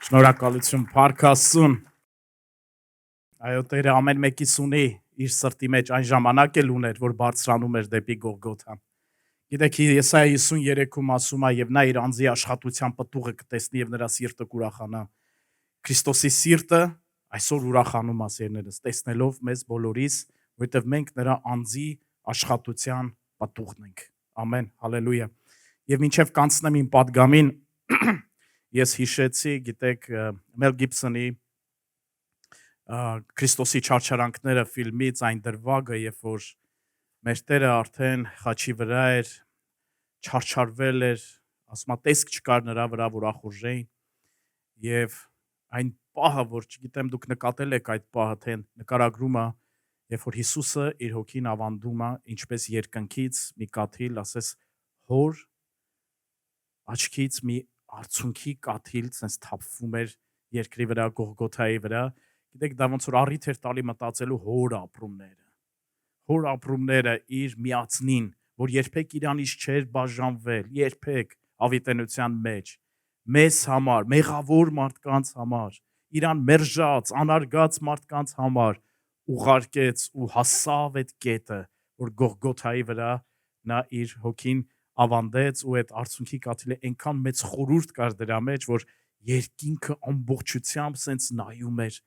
Շնորհակալություն, Փառք Աստծուն։ Այո, Տերը ամեն մեկից ունի իր սրտի մեջ այն ժամանակ էլ ուներ, որ բարձրանում էր դեպի Գողգոթան։ Գիտեք, Եսայա 53-ում ասում է, եւ նա իր անձի աշխատության պտուղը կտեսնի եւ նրա սիրտը կուրախանա։ Քրիստոսի սիրտը այսօր ուրախանում է, սերներս, տեսնելով մեզ բոլորիս, որովհետեւ մենք նրա անձի աշխատության պտուղն ենք։ Ամեն, հալելույա։ Եվ մինչև կանցնեմ իմ պատգամին, ես հիշեցի, գիտեք, Մել Գիբսոնի Քրիստոսի չարչարանքները ֆիլմից այն դրվագը, երբ որ մեր Տերը արդեն խաչի վրա էր, չարչարվել էր, ասում է, տեսք չկար նրա վրա, որ ախորժեին, եւ այն պահը, որ չգիտեմ դուք նկատել եք այդ պահը, թե նկարագրումը, երբ որ Հիսուսը իր հոգին ավանդում է, ինչպես երկնքից մի կաթիլ, ասես հոր աչքից մի արցունքի կաթիլ sense թափվում էր երկրի վրա, Գողգոթայի վրա։ Գիտեք, դա ոնց որ առիթ էր տալի մտածելու հոր ապրումները իր միածնին, որ երբեք իրանից չէր բաժանվել, երբեք ավիտենության մեջ, մեզ համար, մեղավոր մարդկանց համար, իրան մերժած, անարգած մարդկանց համար ուղարկեց ու հասավ այդ կետը, որ Գողգոթայի վրա նա իր հոգին ավանդեց ու այդ արցունքի կաթիլը այնքան մեծ խորհուրդ կար դրա մեջ, որ երկինքը ամբողջությամբ սենց նայում էր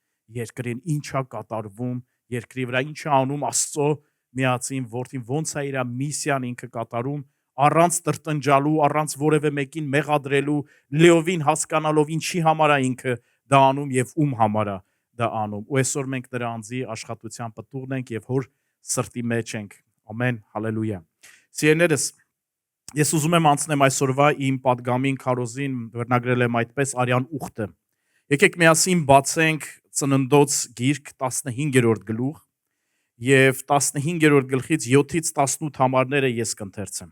երկրին, ինչա կատարվում երկրի վրա, ինչա անում Աստծո միածին որդին, ոնց է իր միսիան ինքը կատարում, առանց տրտնջալու, առանց որևէ մեկին մեղադրելու, լիովին հասկանալով ինչի համար է ինքը դա անում եւ ում համար է դա անում։ Ու այսօր մենք նրա անձի աշխատության պտուղն ենք եւ հոր սրտի մեջ ենք։ Ամեն, հալելույա։ Սիրելիներս, ես ուզում եմ անցնեմ այսօրվա իմ պատգամին, քարոզին, վերնագրել եմ այդպես Արյան ուխտը։ Եկեք միասին բացենք Ծննդոց գիրք 15-րդ գլուխ եւ 15-րդ գլխից 7-ից 18 համարները ես կընթերցեմ։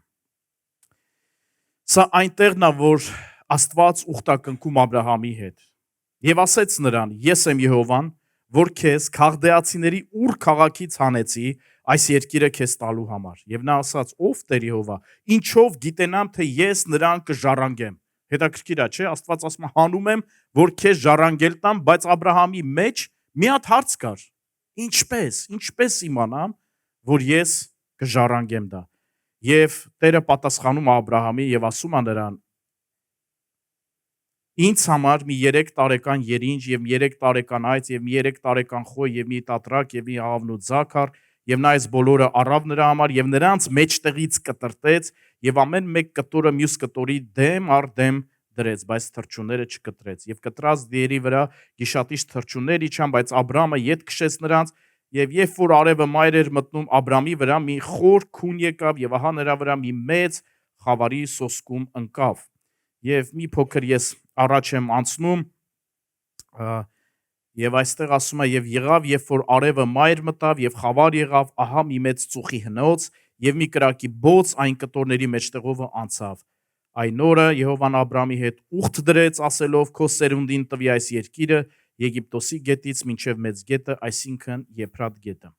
Սա այնտեղն է, որ Աստված ուխտակնքում Աբ รา համի հետ։ Եվ ասեց նրան. Ես եմ Եհովան, որ քեզ Քաղդեացիների Ուր քաղաքից հանեցի այս երկիրը քեզ տալու համար։ Եվ նա ասաց. Ով Տեր Եհովա, ինչով գիտենամ, թե ես նրան կժառանգեմ։ Հետաքրքիր է, չէ՞, Աստված ասում է, հանում եմ, որ քեզ ժառանգել տամ, բայց Աբ รา համի մեջ մի հատ հարց կար. ինչպես իմանամ, որ ես կժառանգեմ դա։ Եվ Տերը պատասխանում է Աբ รา համին եւ ասում է նրան. Ինձ համար մի 3 տարեկան երինջ եւ 3 տարեկան այծ եւ 3 տարեկան խոյ եւ մի տատրակ եւ մի աղավնու ձաքար եւ նա այս բոլորը առավ նրա համար եւ նրանց մեջտեղից կտրտեց եւ ամեն մեկ կտորը մյուս կտորի դեմ առ դեմ դրեց, բայց թրջունները չկտրեց եւ կտրած դիերի վրա գիշատիչ թրջուններ իջան, բայց Աբրամը ետ քշեց նրանց եւ երբ որ արևը մայր էր մտնում Աբրամի վրա մի խոր քուն եկավ եւ ահա նրա վրա մի մեծ խավարի սոսկում ընկավ։ Եվ մի փոքր ես առաջ եմ անցնում եւ այստեղ ասում է եւ եղավ, երբ որ արևը մայր մտավ եւ խավար եղավ, ահա մի մեծ ծուխի հնոց եւ մի կրակի բոց այն կտորների մեջտեղովը անցավ։ Այն օրը Եհովան Աբրամի հետ ուխտ դրեց, ասելով. Քո սերունդին տվի այս երկիրը Եգիպտոսի գետից մինչև մեծ գետը, այսինքն Եփրատ գետը։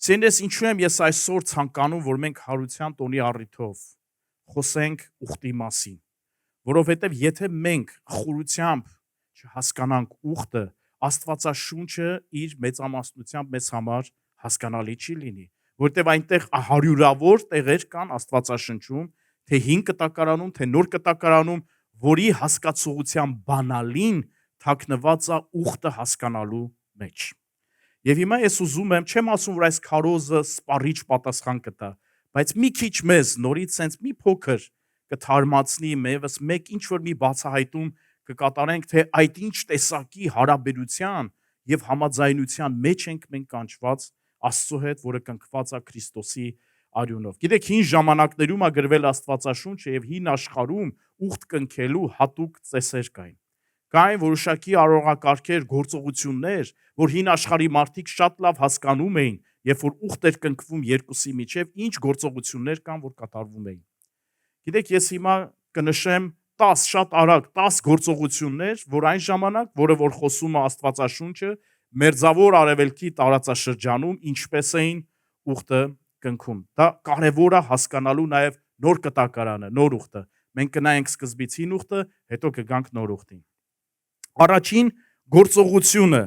Սիրելիներս, ինչու եմ ես այսօր ցանկանում, որ մենք հարության տոնի առիթով խոսենք ուխտի մասին, որովհետև եթե մենք խորությամբ չհասկանանք ուխտը, Աստվածաշունչը իր մեծամասնությամբ մեզ համար հասկանալի չի լինի, որովհետև այնտեղ հարյուրավոր տեղեր կան Աստվածաշնչում, թե 5 կտակարանում, թե նոր կտակարանում, որի հասկացողության բանալին թաքնված է ուխտը հասկանալու մեջ։ Եվ հիմա ես ուզում եմ, չեմ ասում, որ այս քարոզը սպառիչ պատասխան կտա, բայց մի քիչ մեզ նորից sense մի փոքր կթարմացնի, մեևս մեկ ինչ որ մի բացահայտում կկատարենք, թե այդ ինչ տեսակի հարաբերության եւ համաձայնության մեջ ենք մենք կանչված Աստծո հետ, որը կնքված է Քրիստոսի արյունով։ Գիտեք, հին ժամանակներում է գրվել Աստվածաշունչը եւ հին աշխարհում ուխտ կնքելու հատուկ ծեսեր կային։ Կային որոշակի արարողակարգեր, գործողություններ, որ հին աշխարհի մարդիկ շատ լավ հասկանում էին, երբ որ ուխտ էր կնքվում երկուսի միջև, ինչ գործողություններ կան, որ կատարվում էին։ Գիտեք, ես հիմա կնշեմ 10 շատ արագ 10 գործողություններ, որ այն ժամանակ, որը որ խոսում է Աստվածաշունչը, մերձավոր արևելքի տարածաշրջանում ինչպես էին ուխտը կնքում։ Դա կարևոր է հասկանալու նաև նոր կտակարանը, նոր ուխտը։ Մենք կնայենք սկզբից հին ուխտը, հետո կգանք նոր ուխտին։ Առաջին գործողությունը,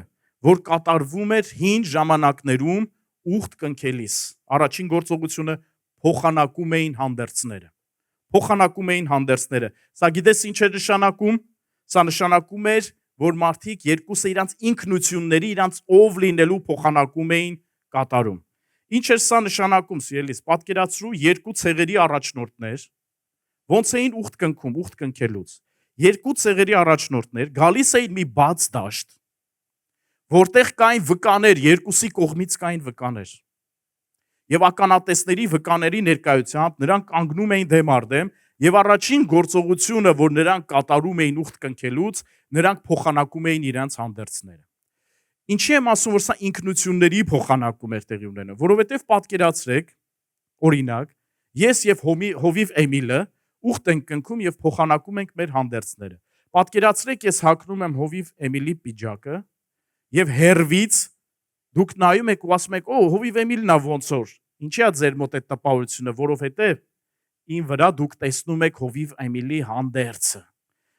որ կատարվում էր հին ժամանակներում ուխտ կնքելիս, առաջին գործողությունը փոխանակում էին հանդերձները։ Փոխանակում էին հանդերձները։ Սա գիտես ինչ է նշանակում։ Սա նշանակում էր, որ մարդիկ երկուսը իրանց ինքնությունների, իրանց ով լինելու փոխանակում էին կատարում։ Ինչ էր սա նշանակում, սիրելիս, պատկերացրու երկու ցեղերի առաջնորդներ, ոնց էին ուխտ կնքում, ուխտ կնքելուց։ Երկու ցեղերի առաջնորդներ գալիս էին մի բաց դաշտ, որտեղ կային վկաներ, երկուսի կողմից կային վկաներ։ Եվ ականատեսների վկաների ներկայությամբ նրանք կանգնում էին դեմ առ դեմ, եւ առաջին գործողությունը, որ նրանք կատարում էին ուխտ կնքելուց, նրանք փոխանակում էին իրենց հանդերձները։ Ինչի եմ ասում, որ սա ինքնությունների փոխանակում էր տեղի ունենում, որովհետեւ պատկերացրեք, օրինակ, ես եւ Հովիվ Էմիլը ուխտ ենք կնքում եւ փոխանակում ենք մեր հանդերձները։ Պատկերացրեք, ես հագնում եմ Հովիվ Էմիլի պիջակը եւ հերվից դուք նայում եք ու ասում եք, «Օ, Հովիվ Էմիլն է ոնց որ»։ Ինչի՞ է ձեր մոտ այդ տպավորությունը, որովհետեւ ին վրա դուք տեսնում եք Հովիվ Էմիլի հանդերձը։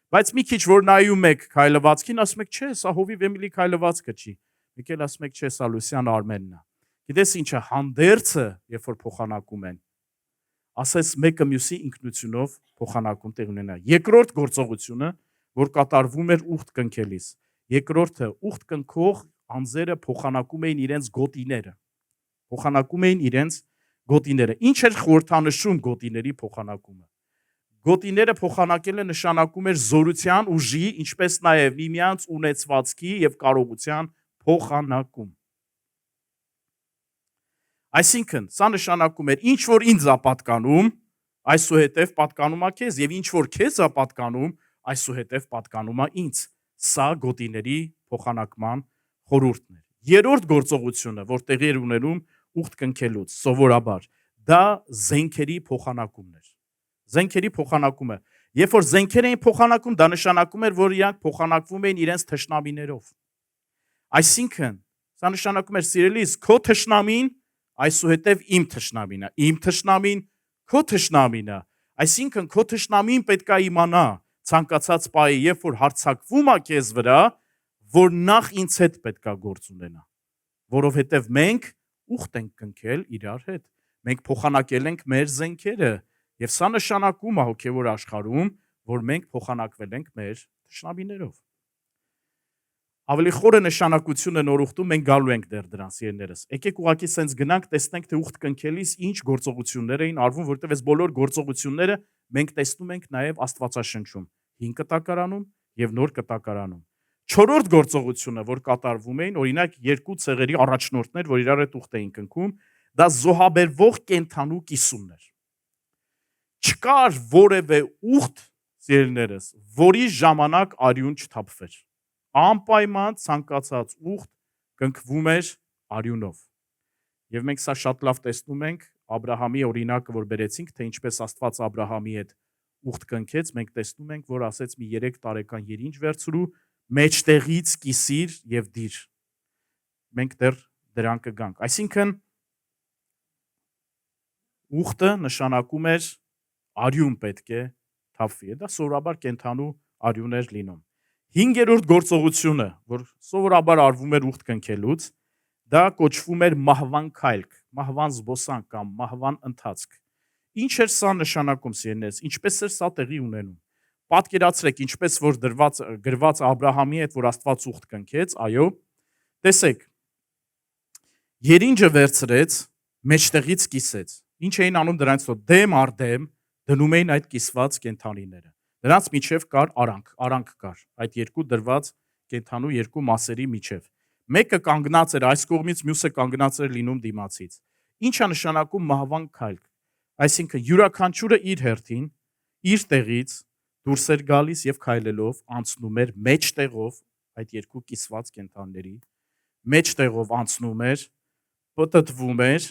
Բայց մի քիչ որ նայում եք քայլվածքին, ասում եք, չէ, սա Հովիվ Էմիլի քայլվածքը չի։ Մեկ էլ ասում եք, չէ, սա Լուսյան Արմենն է։ Գիտես ինչը, հանդերձը, երբ որ փոխանակում են, ասես մեկը մյուսի ինքնությունով փոխանակում տեղ ունենա։ Երկրորդ գործողությունը, որ կատարվում էր ուխտ կնքելիս։ Երկրորդը ուխտ կնքող անձերը փոխանակում էին իրենց գոտիները։ Փոխանակում էին իրենց գոտիները։ Ինչ էր խորհրդանշում գոտիների փոխանակումը։ Գոտիները փոխանակելը նշանակում էր զորության, ուժի, ինչպես նաև միմյանց ունեցվածքի եւ կարողության փոխանակում։ Այսինքն, սա նշանակում էր, ինչ որ ինձ է պատկանում, այսուհետև պատկանում է քեզ, եւ ինչ որ քեզ է պատկանում, այսուհետև պատկանում է ինձ։ Սա գոտիների փոխանակման խորհուրդն էր։ Երրորդ գործողությունը, որ տեղի էր ունենում ուխտ կնքելուց, սովորաբար, դա զենքերի փոխանակումն էր։ Զենքերի փոխանակումը։ Երբ որ զենքեր էին փոխանակում, դա նշանակում էր, որ իրանք փոխանակվում էին իրենց թշնամիներով։ Այսինքն, սա նշանակում էր, սիրելիս, քո թշնամին այսուհետև իմ թշնամին է, իմ թշնամին քո թշնամին է։ Այսինքն, քո թշնամին պետք է իմանա ցանկացած պահի, երբ որ հարձակվում է քեզ վրա, որ նախ ինձ հետ պետք է գործ ունենա, որովհետև մենք ուխտ ենք կնքել իրար հետ։ Մենք փոխանակել ենք մեր զենքերը, եւ սա նշանակում է հոգեվոր աշխարհում, որ մենք փոխանակվել ենք մեր թշնամիներով։ Ավելի խորը նշանակությունը նոր ուխտում մենք գալու ենք դեռ դրան, սիրելիներս։ Եկեք ուղղակի սենց գնանք, տեսնենք թե ուխտ կնքելիս ինչ գործողություններ էին արվում, որտեղ այս բոլոր գործողությունները մենք տեսնում ենք նաև Աստվածաշնչում, Հին Կտակարանում եւ Նոր Կտակարանում։ Չորրորդ գործողությունը, որ կատարվում էին, օրինակ երկու ցեղերի առաջնորդներ, որ իրար հետ ուխտ էին կնքում, դա զոհաբերվող կենթանու կիսումն էր։ Չկար որևէ ուխտ, սիրելիներս, որի ժամանակ արյուն չթափվեր։ Անպայման ցանկացած ուխտ կնքվում էր արյունով։ Եվ մենք սա շատ լավ տեսնում ենք Աբրահամի օրինակը, որ բերեցինք, թե ինչպես Աստված Աբրահամի հետ ուխտ կնքեց, մենք տեսնում ենք, որ ասեց մի 3 տարեկան երինջ վերցրու, մեջտեղից կիսիր եւ դիր։ Մենք դեռ դրան կգանք։ Այսինքն ուխտը նշանակում էր արյուն պետք է թափվի։ Դա սովորաբար կենթանու արյուն էր լինում։ 5-րդ գործողությունը, որ սովորաբար արվում էր ուխտ կնքելուց, դա կոչվում էր մահվան քայլք, մահվան զբոսանք կամ մահվան ընթացք։ Ինչ էր սա նշանակում, սիրելիներս, ինչպես էր սա տեղի ունենում։ Պատկերացրեք, ինչպես որ գրված Աբրահամի հետ, որ Աստված ուխտ կնքեց, այո, տեսեք, երինջը վերցրեց, մեջտեղից կիսեց։ Ինչ էին անում դրանից հետո, դեմ առ դեմ դնում էին այդ կիսված կենթանիները։ Դրանց միջև կար արանք կար, այդ երկու դրված կենթանու երկու մասերի միջև։ Մեկը կանգնած էր այս կողմից, մյուսը կանգնած էր լինում դիմացից։ Ինչ է նշանակում մահվան քայլք։ Այսինքն յուրաքանչյուրը իր հերթին, իր տեղից դուրս էր գալիս եւ քայլելով անցնում էր մեջտեղով այդ երկու կիսված կենթանիների, մեջտեղով անցնում էր, պտտվում էր,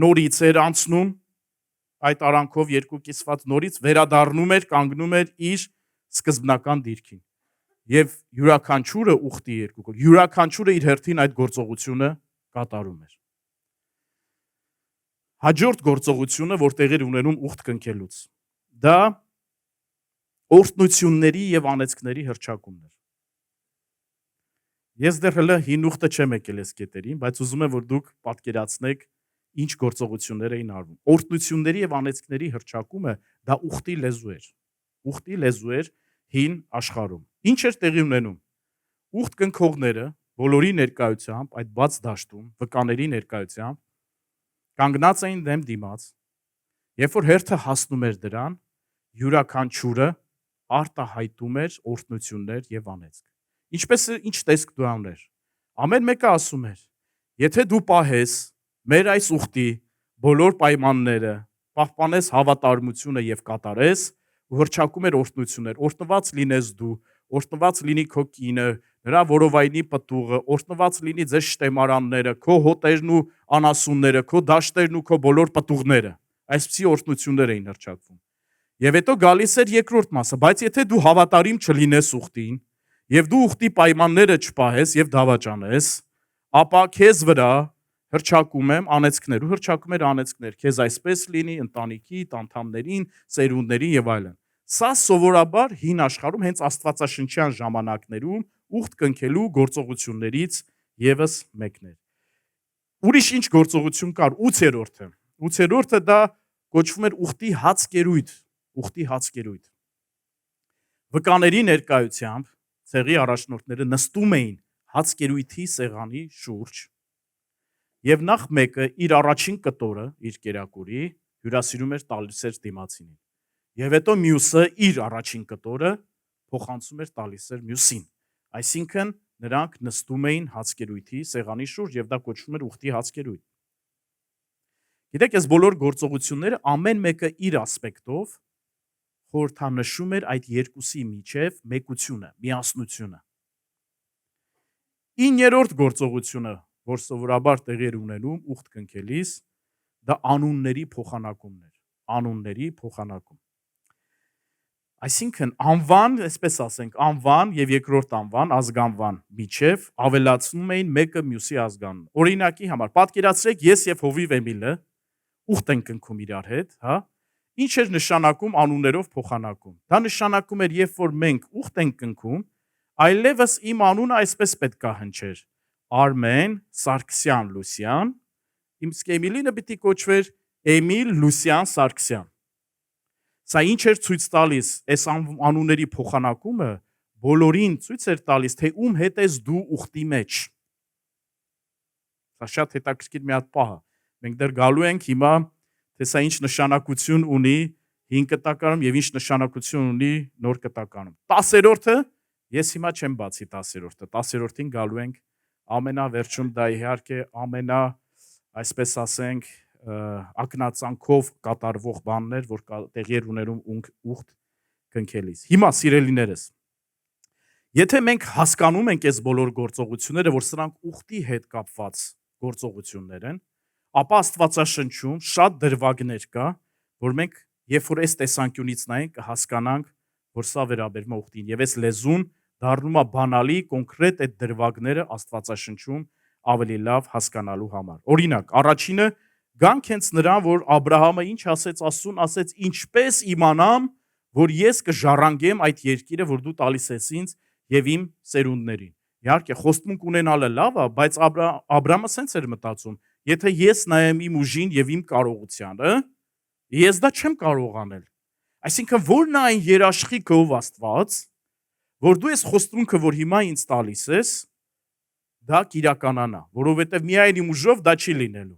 նորից էր անցնում այդ արանքով երկու կիսված, նորից վերադառնում էր, կանգնում էր իր սկզբնական դիրքին։ Եվ յուրաքանչյուրը ուխտի երկու, յուրաքանչյուրը իր հերթին այդ գործողությունը կատարում էր։ Հաջորդ գործողությունը, որ տեղի ունենում ուխտ կնքելուց, դա օրհնությունների եւ անեծքների հրճակումներ։ Ես դեռ հələ հին ուխտը չեմ եկել այս կետերին, բայց ուզում եմ որ դուք պատկերացնեք ինչ գործողություններ էին արվում։ Օրհնությունների եւ անեծքների հրճակումը դա ուխտի լեզու էր։ Ուխտի լեզու էր հին աշխարհում։ Ինչ էր տեղի ունենում։ Ուխտ կնքողները բոլորի ներկայությամբ այդ բաց դաշտում, վկաների ներկայությամբ կանգնած էին դեմ դիմաց։ Երբ որ հերթը հասնում էր դրան, յուրաքանչյուրը արտահայտում էր օրհնություններ եւ անեծք։ Ինչ տեսք դու ուներ։ Ամեն մեկը ասում էր. եթե դու պահես մեր այս ուխտի բոլոր պայմանները, պահպանես հավատարմությունը եւ կատարես, ու հրճակում էր օրհնություններ, օրհնված լինես դու, օրհնված լինի քո կինը, նրա որովայնի պտուղը, օրհնված լինի ձեր շտեմարանները, քո հոտերն ու անասունները, քո դաշտերն ու քո բոլոր պտուղները։ Այսպիսի օրհնություններ էին հրճակվում։ Եվ հետո գալիս էր երկրորդ մասը, բայց եթե դու հավատարիմ չլինես ուխտին, եւ դու ուխտի պայմանները չպահես եւ դավաճանես, ապա քեզ վրա հրճակում եմ անեծքներ, ու հրճակում էր անեծքներ, քեզ այսպես լինի, ընտանիքի, անդամներին, ծերունդներին եւ այլն։ Սա սովորաբար հին աշխարհում հենց աստվածաշնչյան ժամանակներում ուխտ կնքելու գործողություններից եւս մեկն էր։ Ուրիշ ինչ գործողություն կար 8-րդը։ 8-րդը դա կոչվում էր ուխտի հացկերույթ, ուխտի հացկերույթ։ Վկաների ներկայությամբ ցեղի առաջնորդները նստում էին հացկերույթի սեղանի շուրջ եւ նախ մեկը իր առաջին կտորը, իր կերակուրի հյուրասիրում էր տալիս էր դիմացինին։ Եվ հետո մյուսը իր առաջին կտորը փոխանցում էր տալիս էր մյուսին։ Այսինքն նրանք նստում էին հացկերույթի սեղանի շուրջ եւ դա կոչվում էր ուխտի հացկերույթ։ Գիտեք, այս բոլոր գործողությունները ամեն մեկը իր ասպեկտով խորհրդանշում էր այդ երկուսի միջև մեկությունը, միասնությունը։ 9-րդ գործողությունը, որ սովորաբար տեղի էր ունենում ուխտ կնքելիս, դա անունների փոխանակումն էր, անունների փոխանակում։ Այսինքն անվան, այսպես ասենք, անվան եւ երկրորդ անվան, ազգանվան միջև ավելացնում էին մեկը մյուսի ազգանուն։ Օրինակի համար, պատկերացրեք, ես եւ Հովիվ Էմիլը ուխտ ենք կնքում իրար հետ, հա։ Ինչ էր նշանակում անուններով փոխանակում։ Դա նշանակում էր, երբ որ մենք ուխտ ենք կնքում, այլևս իմ անունը այսպես պետք է հնչեր. Արմեն Սարգսյան Լուսյան, իմ Էմիլինը պիտի կոչվեր Էմիլ Լուսյան Սարգսյան։ Սա ինչ էր ցույց տալիս, այս անունների փոխանակումը բոլորին ցույց էր տալիս, թե ում հետ ես դու ուխտի մեջ։ Սա շատ հետաքրքիր մի հատ պահ է։ Մենք դեռ գալու ենք հիմա, թե սա ինչ նշանակություն ունի հին կտակարանում եւ ինչ նշանակություն ունի նոր կտակարանում։ 10-րդը ես հիմա չեմ բացի 10-րդը, 10-րդին գալու ենք ամենավերջում դա իհարկե այսպես ասենք ակնածանքով կատարվող բաններ, որ տեղի էր ունենում ուխտ կնքելիս։ Հիմա սիրելիներս, եթե մենք հասկանում ենք այս բոլոր գործողությունները, որ սրանք ուխտի հետ կապված գործողություններ են, ապա Աստվածաշնչում շատ դրվագներ կա, որ մենք երբ որ այս տեսանկյունից նայենք կհասկանանք, որ սա վերաբերում է ուխտին եւ այս լեզուն դառնում է բանալի կոնկրետ այդ դրվագները Աստվածաշնչում ավելի լավ հասկանալու համար։ Օրինակ, առաջինը գանք հենց նրան, որ Աբ รา համը ինչ ասեց Աստծուն, ասեց ինչպես իմանամ, որ ես կժառանգեմ այդ երկիրը, որ դու տալիս ես ինձ եւ իմ սերունդներին։ Իհարկե, խոստմունք ունենալը լավ է, բայց Աբ รา համը սենց էր մտածում. եթե ես նայեմ իմ ուժին եւ իմ կարողությանը, ես դա չեմ կարող անել։ Այսինքն ո՞րն է այն երաշխիքը ով Աստված, որ դու ես խոստմունքը, որ հիմա ինձ տալիս ես, դա կիրականանա, որովհետեւ միայն իմ ուժով դա չի լինելու։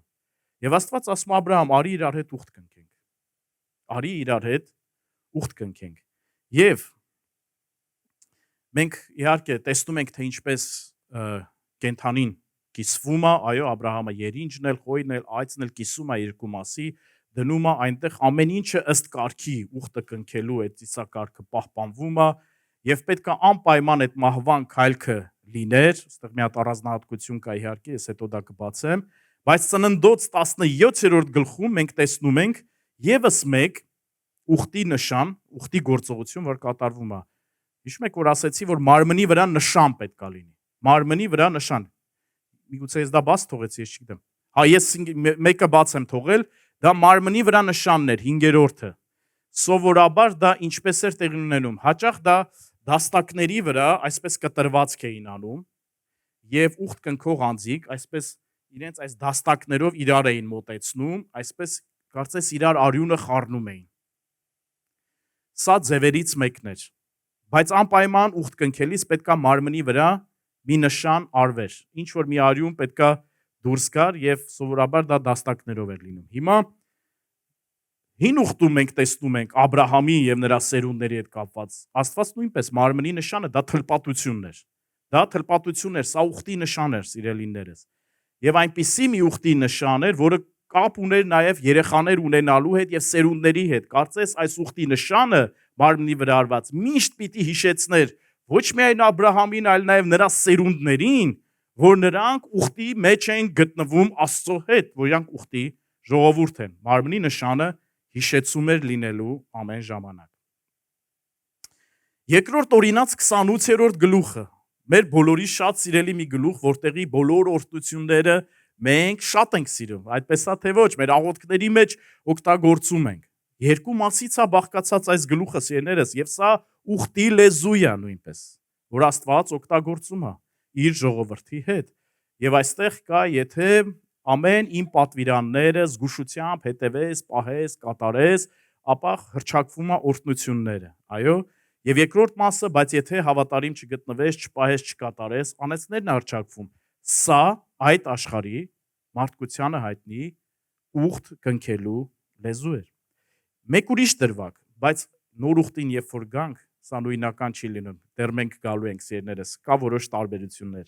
Եվ Աստված ասում Աբ รา համ, արի իրար հետ ուխտ կնքենք։ Արի իրար հետ ուխտ կնքենք։ Եվ մենք իհարկե տեսնում ենք, թե ինչպես կենթանին կիսվում է, այո, Աբ รา համը երինջն էլ, խոյն էլ, այծն էլ կիսում է երկու մասի, դնում է այնտեղ ամեն ինչը ըստ կարգի ուխտը կնքելու այդ ծիսակարգը պահպանվում է եւ պետք է անպայման այդ մահվան քայլքը լիներ, այստեղ մի հատ առանձնահատկություն կա իհարկե, ես հետո դա կբացեմ, բայց Ծննդոց 17-րդ գլխում մենք տեսնում ենք եւս մեկ ուխտի նշան, ուխտի գործողություն, որ կատարվում է։ Հիշում եք, որ ասեցի, որ մարմնի վրա նշան պետք է լինի։ Մարմնի վրա նշան։ Միգուցե ես դա բաց թողեցի, ես չգիտեմ։ Հա, ես մեկը բաց եմ թողել, դա մարմնի վրա նշանն էր 5-րդը։ Սովորաբար դա ինչպես էր տեղի ունենում։ Հաճախ դա դաստակների վրա այսպես կտրվածք էին անում եւ ուխտ կնքող անձիկ այսպես իրենց այս դաստակներով իրար էին մոտեցնում, այսպես կարծես իրար արյունը խառնում էին։ Սա ձևերից մեկն էր։ Բայց անպայման ուխտ կնքելիս պետքա մարմնի վրա մի նշան արվեր, ինչ որ մի արյուն պետքա դուրս գար եւ սովորաբար դա դաստակներով էր լինում։ Հիմա հին ուխտում մենք տեսնում ենք Աբ รา համի եւ նրա սերունդների հետ կապված։ Աստված նույնպես մարմնի նշանը դա թլպատությունն էր։ Դա թլպատությունն էր, սա ուխտի նշան էր, սիրելիներս։ Եվ այնպիսի մի ուխտի նշան էր, որը կապ ուներ նաեւ երեխաներ ունենալու հետ եւ սերունդների հետ։ Կարծես այս ուխտի նշանը մարմնի վրա արված միշտ պիտի հիշեցներ ոչ միայն Աբ รา համին, այլ նաեւ նրա սերունդներին, որ նրանք ուխտի մեջ են գտնվում Աստծո հետ, որ իրանք ուխտի ժողովուրդ են։ Մարմնի նշանը հիշեցում էր լինելու ամեն ժամանակ։ Երկրորդ օրինաց 28-րդ գլուխը մեր բոլորի շատ սիրելի մի գլուխ, որտեղի բոլոր օրհնությունները մենք շատ ենք սիրում, այդպես է թե ոչ, մեր աղոթքների մեջ օգտագործում ենք։ Երկու մասից է բաղկացած այս գլուխը, սիրելիներս, եւ սա ուխտի լեզու է նույնպես, որ Աստված օգտագործում է իր ժողովրդի հետ։ Եվ այստեղ կա, եթե ամեն իմ պատվիրանները զգուշությամբ հետևես, պահես, կատարես, ապա հրճակվում է օրհնությունները։ Այո, եւ երկրորդ մասը, բայց եթե հավատարիմ չգտնվես, չպահես, չկատարես, անեցներն է հրճակվում։ Սա այդ աշխարհի մարդկությանը հայտնի ուխտ կնքելու լեզու էր։ Մեկ ուրիշ դրվագ, բայց նոր ուխտին երբ որ գանք, սա նույնական չի լինում։ Դեռ մենք գալու ենք, սիրելիներս, կա որոշ տարբերություններ։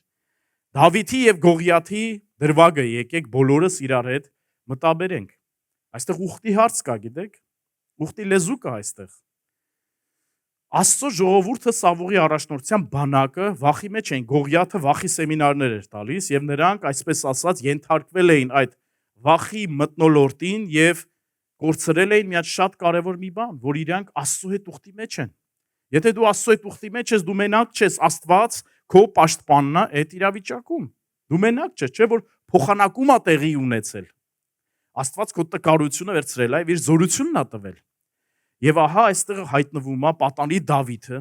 Դավիթի եւ Գողիաթի դրվագը եկեք բոլորս իրար հետ մտաբերենք։ Այստեղ ուխտի հարց կա, գիտեք։ Ուխտի լեզու կա այստեղ։ Աստծո ժողովուրդը Սավուղի առաջնորդության բանակը վախի մեջ էին, Գողիաթը վախի սեմինարներ էր տալիս եւ նրանք, այսպես ասած, ենթարկվել էին այդ վախի մթնոլորտին եւ կորցրել էին մի հատ շատ կարեւոր մի բան, որ իրանք Աստծո հետ ուխտի մեջ են։ Եթե դու Աստծո հետ ուխտի մեջ ես, դու մենակ չես, Աստված քո պաշտպանն է այդ իրավիճակում։ Դու մենակ չես, չէ՞ որ փոխանակում է տեղի ունեցել։ Աստված քո տկարությունը վերցրել է եւ իր զորությունն է տվել։ Եվ ահա այստեղ հայտնվում է պատանի Դավիթը,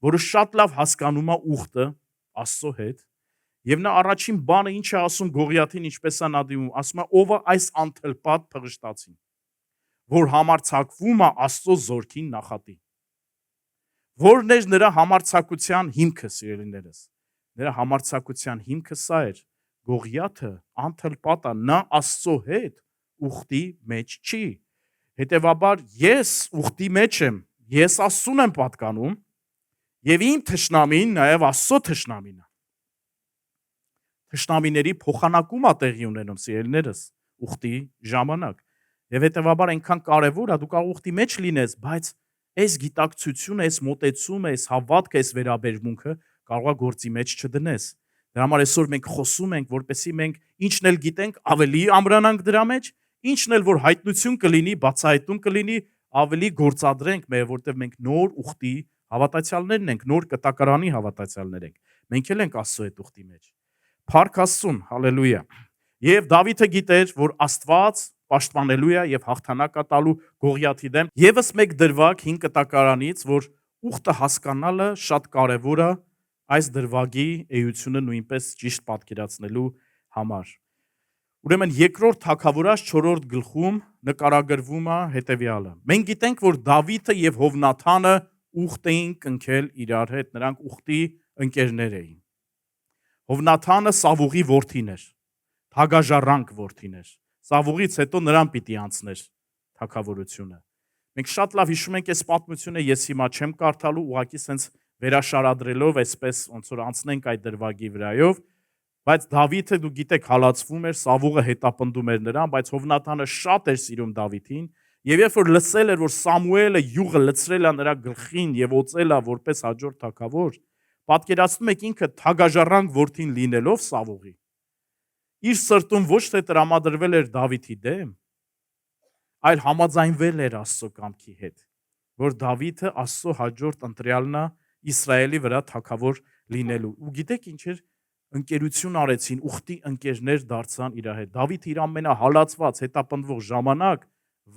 որը շատ լավ հասկանում է ուխտը Աստծո հետ, եւ նա առաջին բանը ինչ է ասում Գողիաթին, ինչպես է նա դիմում, ասում է ով է այս անթլպատ փղշտացին, որ համարցակվում է Աստծո զորքին նախատի։ Որն էր նրա համարցակության հիմքը, սիրելիներս։ Նրա համարցակության հիմքը սա էր. Գողիաթը անթլպատ է, նա Աստծո հետ ուխտի մեջ չի։ Հետևաբար ես ուխտի մեջ եմ, ես Աստծուն եմ պատկանում եւ իմ թշնամին նաեւ Աստծո թշնամին է։ Թշնամիների փոխանակում է տեղի ունենում, սիրելիներս, ուխտի ժամանակ։ Եվ հետևաբար այնքան կարեւոր է դու կարող ուխտի մեջ լինես, բայց այս գիտակցությունը, այս մոտեցումը, այս հավատքը, այս վերաբերմունքը կարող է գործի մեջ չդնես։ Դրա համար այսօր մենք խոսում ենք, որպեսզի մենք ինչն էլ գիտենք, ավելի ամրանանք դրա մեջ, ինչն էլ որ հայտնություն կլինի, բացահայտում կլինի, ավելի գործադրենք մեր, որտեղ մենք նոր ուխտի հավատացյալներն ենք, նոր կտակարանի հավատացյալներ ենք։ Մենք էլ ենք Աստծո հետ ուխտի մեջ։ Փառք Աստծուն, հալելույա։ Եվ Դավիթը գիտեր, որ Աստված պաշտպանելու է եւ հաղթանակ է տալու Գողիաթի դեմ։ Եվս մեկ դրվագ 5 կտակարանից, որ ուխտը հասկանալը շատ կարեւոր է այս դրվագի էությունը նույնպես ճիշտ պատկերացնելու համար։ Ուրեմն երկրորդ Թագավորաց 4-րդ գլխում նկարագրվում է հետեւյալը։ Մենք գիտենք, որ Դավիթը եւ Հովնաթանը ուխտ էին կնքել իրար հետ, նրանք ուխտի ընկերներ էին։ Հովնաթանը Սավուղի որդին էր, Թագաժառանգ որդին էր։ Սավուղից հետո նրան պիտի անցներ թագավորությունը։ Մենք շատ լավ հիշում ենք այս պատմությունը, ես հիմա չեմ կարդալու, ուղղակի սենց վերաշարադրելով այսպես ոնց որ անցնենք այդ դրվագի վրայով, բայց Դավիթը դու գիտեք հալածվում էր, Սավուղը հետապնդում էր նրան, բայց Հովնաթանը շատ էր սիրում Դավիթին, եւ երբ որ լսել էր, որ Սամուելը յուղը լցրել է նրա գլխին եւ օծել է որպես հաջորդ թագավոր, պատկերացնում եք ինքը Թագաժառանգ որդին լինելով Սավուղի, իր սրտում ոչ թե տրամադրվել էր Դավիթի դեմ, այլ համաձայնվել էր Աստծո կամքի հետ, որ Դավիթը Աստծո հաջորդ ընտրյալն է Իսրայելի վրա թագավոր լինելու։ Ու գիտեք ինչ էր, ընկերություն արեցին, ուխտի ընկերներ դարձան իր հետ։ Դավիթը իր ամենահալածված հետապնդվող ժամանակ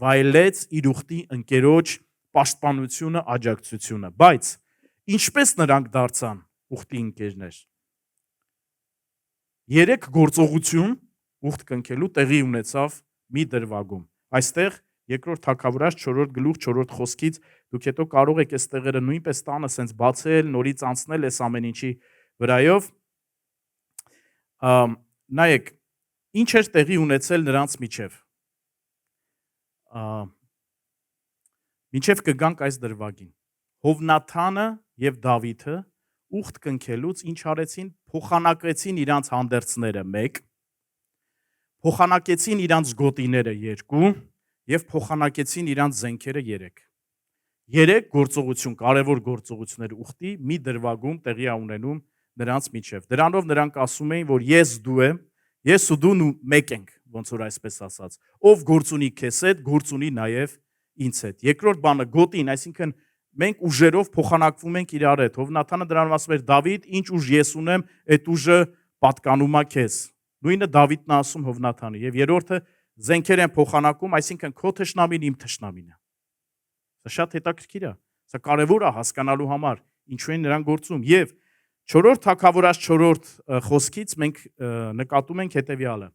վայելեց իր ուխտի ընկերոջ պաշտպանությունը, աջակցությունը։ Բայց ինչպես նրանք դարձան ուխտի ընկերներ։ 3 գործողություն ուխտ կնքելու տեղի ունեցավ մի դրվագում։ Այստեղ երկրորդ Թագավորաց 4-րդ գլուխ 4-րդ խոսքից դուք հետո կարող եք այս տեղերը նույնպես տանը սենց բացել, նորից անցնել այս ամեն ինչի վրայով։ Նայեք, ինչ էր տեղի ունեցել նրանց միջև։ Միջև կգանք այս դրվագին։ Հովնաթանը եւ Դավիթը ուխտ կնքելուց ինչ արեցին, փոխանակեցին իրանց հանդերձները 1, փոխանակեցին իրանց գոտիները 2 եւ փոխանակեցին իրանց զենքերը 3։ 3 գործողություն, կարևոր գործողություններ ուխտի մի դրվագում տեղի ունենում նրանց միջև։ Դրանով նրանք ասում էին, որ ես ու դու մեկ ենք, ոնց որ այսպես ասած։ Ով գործ ունի քեզ հետ, գործ ունի նաեւ ինձ հետ։ Երկրորդ բանը գոտին, այսինքն մենք ուժերով փոխանակվում ենք իրար հետ։ Հովնաթանը դրանով ասում էր Դավիթ, ինչ ուժ ես ունեմ, այդ ուժը պատկանում է քեզ։ Նույնը Դավիթն ասում Հովնաթանի։ Եվ երրորդը զենքեր են փոխանակում, այսինքն քո թշնամին իմ թշնամին է։ Սա շատ հետաքրքիր է։ Սա կարևոր է հասկանալու համար, ինչու են նրանք գործում։ Եվ 4-րդ Թագավորաց 4-րդ խոսքից մենք նկատում ենք հետևյալը։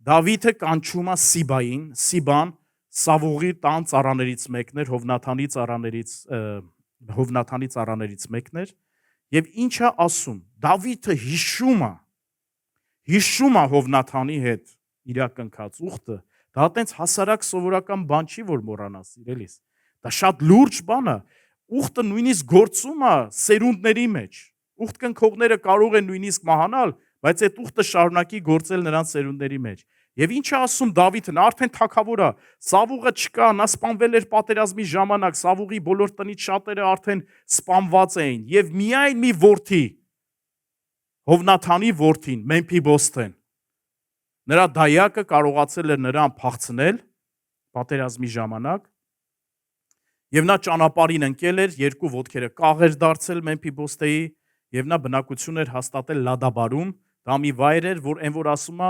Դավիթը կանչում է Սիբային, Սիբան Սավուղի տան ծառաներից մեկն էր, Հովնաթանի ծառաներից մեկն էր, եւ ինչա ասում։ Դավիթը հիշում է Հովնաթանի հետ իր կնքած ուխտը։ Դա տենց հասարակ սովորական բան չի, որ մոռանաս, իրելիս։ Դա շատ լուրջ բան է։ Ուխտը նույնիսկ գործում է սերունդների մեջ։ Ուխտ կնքողները կարող են նույնիսկ մահանալ, բայց այդ ուխտը շարունակի գործել նրանց սերունդների մեջ։ Եվ ինչ է ասում Դավիթը, նա արդեն թագավոր է, Սավուղը չկա, նա սպանվել էր պատերազմի ժամանակ, Սավուղի բոլոր տնից շատերը արդեն սպանված էին, եւ միայն մի որդի, Հովնաթանի որդին, Մեմփիբոսթեն, նրա դայակը կարողացել էր նրան փախցնել պատերազմի ժամանակ, եւ նա ճանապարհին ընկել էր, երկու ոտքերը կաղ էր դարձել Մեմփիբոսթեի, եւ նա բնակություն էր հաստատել Լադաբարում, դա մի վայր էր, որ այն որ ասում է